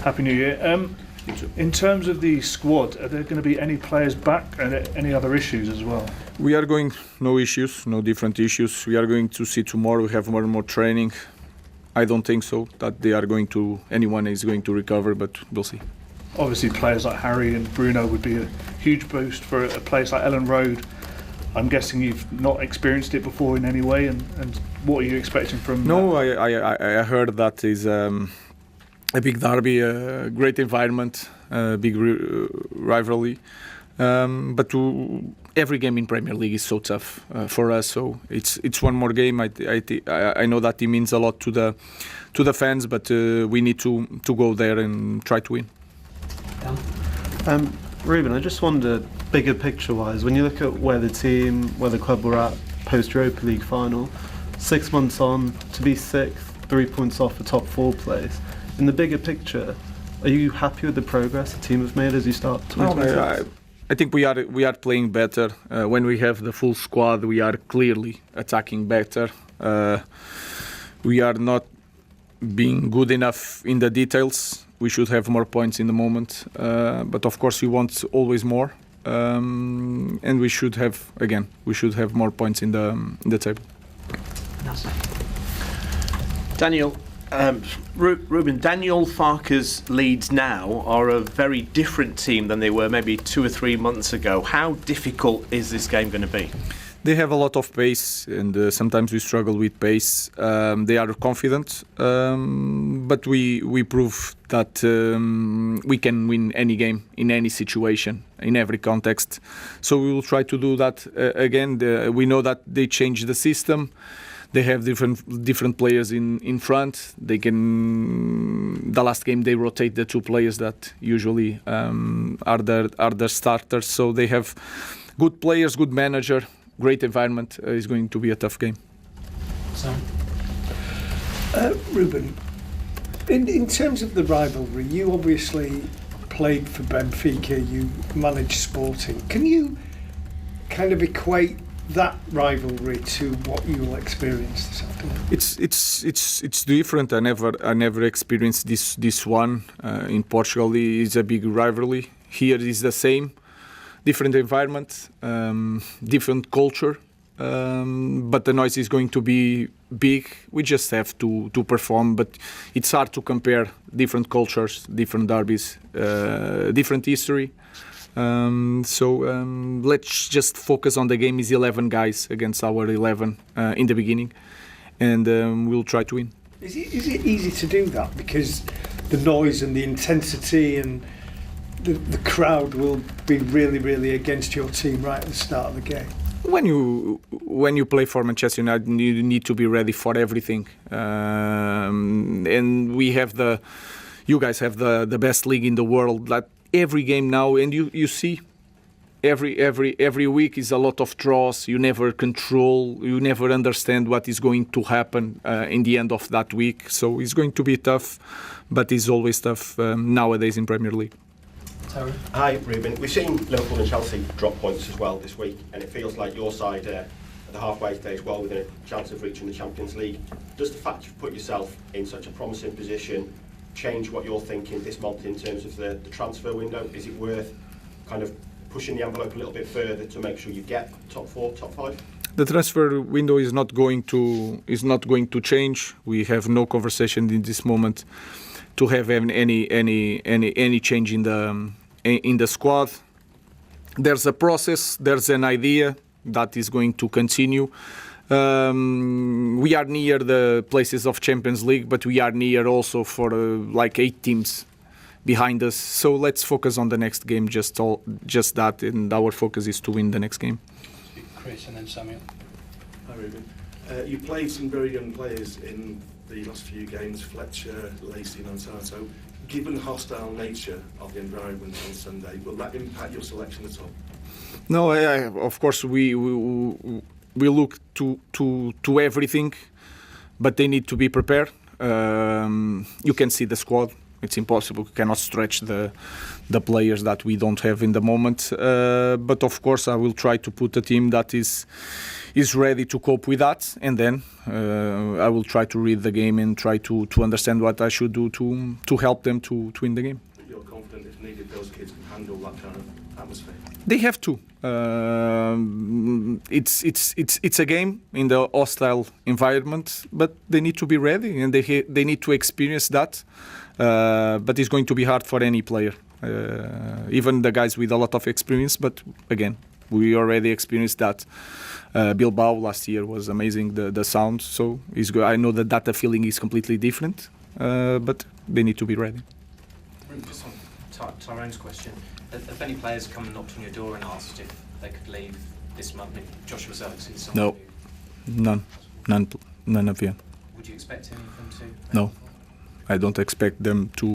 Happy New Year. In terms of the squad, are there going to be any players back and any other issues as well? We are going, no issues, no different issues. We are going to see tomorrow, we have more and more training. I don't think so, that anyone is going to recover, but we'll see. Obviously players like Harry and Bruno would be a huge boost for a place like Ellen Road. I'm guessing you've not experienced it before in any way, and what are you expecting from No, I heard that is a big derby, a great environment, a big rivalry. But every game in Premier League is so tough for us. So it's one more game. I know that it means a lot to the fans, but we need to go there and try to win. Ruben, I just wonder, bigger picture-wise, when you look at where the club were at post-Europa League final, 6 months on to be sixth, 3 points off the top 4 place. In the bigger picture, are you happy with the progress the team have made as you start 2026? I think we are playing better. When we have the full squad, we are clearly attacking better. We are not being good enough in the details. We should have more points in the moment, but of course we want always more, and we should have more points in the table. Daniel, Ruben, Daniel Farke's Leeds now are a very different team than they were maybe 2 or 3 months ago. How difficult is this game going to be? They have a lot of pace, and sometimes we struggle with pace. They are confident, but we prove that we can win any game in any situation, in every context. So we will try to do that again. We know that they changed the system. They have different players in front. They can. The last game they rotate the 2 players that usually are the starters. So they have good players, good manager. Great environment. Is going to be a tough game. Sam? Ruben, in terms of the rivalry, you obviously played for Benfica, you managed Sporting. Can you kind of equate that rivalry to what you will experience this afternoon? It's different. I never experienced this one. In Portugal, it's a big rivalry. Here is the same. Different environment, different culture, but the noise is going to be big. We just have to perform, but it's hard to compare different cultures, different derbies, different history. So let's just focus on the game. Is 11 guys against our 11 in the beginning, and we'll try to win. Is it easy to do that because the noise and the intensity and the crowd will be really, really against your team right at the start of the game? When you play for Manchester United, you need to be ready for everything, and you guys have the best league in the world. That every game now, and you see, every week is a lot of draws. You never control, you never understand what is going to happen in the end of that week. So it's going to be tough, but it's always tough nowadays in Premier League. Hi, Ruben. We've seen Liverpool and Chelsea drop points as well this week, and it feels like your side at the halfway stage well within a chance of reaching the Champions League. Does the fact you've put yourself in such a promising position change what you're thinking this month in terms of the transfer window? Is it worth kind of pushing the envelope a little bit further to make sure you get top 4, top 5? The transfer window is not going to change. We have no conversation in this moment to have any change in the squad. There's a process, there's an idea that is going to continue. We are near the places of Champions League, but we are near also for like 8 teams behind us. So let's focus on the next game, just that, and our focus is to win the next game. Chris and then Samuel. Hi Ruben. You played some very young players in the last few games, Fletcher, Lacey and Ansato. Given the hostile nature of the environment on Sunday, will that impact your selection at all? No, of course we look to everything, but they need to be prepared. You can see the squad. It's impossible. We cannot stretch the players that we don't have in the moment. But of course, I will try to put a team that is ready to cope with that, and then I will try to read the game and try to understand what I should do to help them to win the game. You're confident if needed, those kids can handle that kind of atmosphere? They have to. It's a game in the hostile environment, but they need to be ready and they need to experience that. But it's going to be hard for any player, even the guys with a lot of experience. But again, we already experienced that. Bilbao last year was amazing, the sound. So it's good. I know that the feeling is completely different, but they need to be ready. Just on Tyrone's question, have any players come and knocked on your door and asked if they could leave this month? I mean, Joshua Zirkzee, No, none of you. Would you expect any of them to? No, I don't expect them to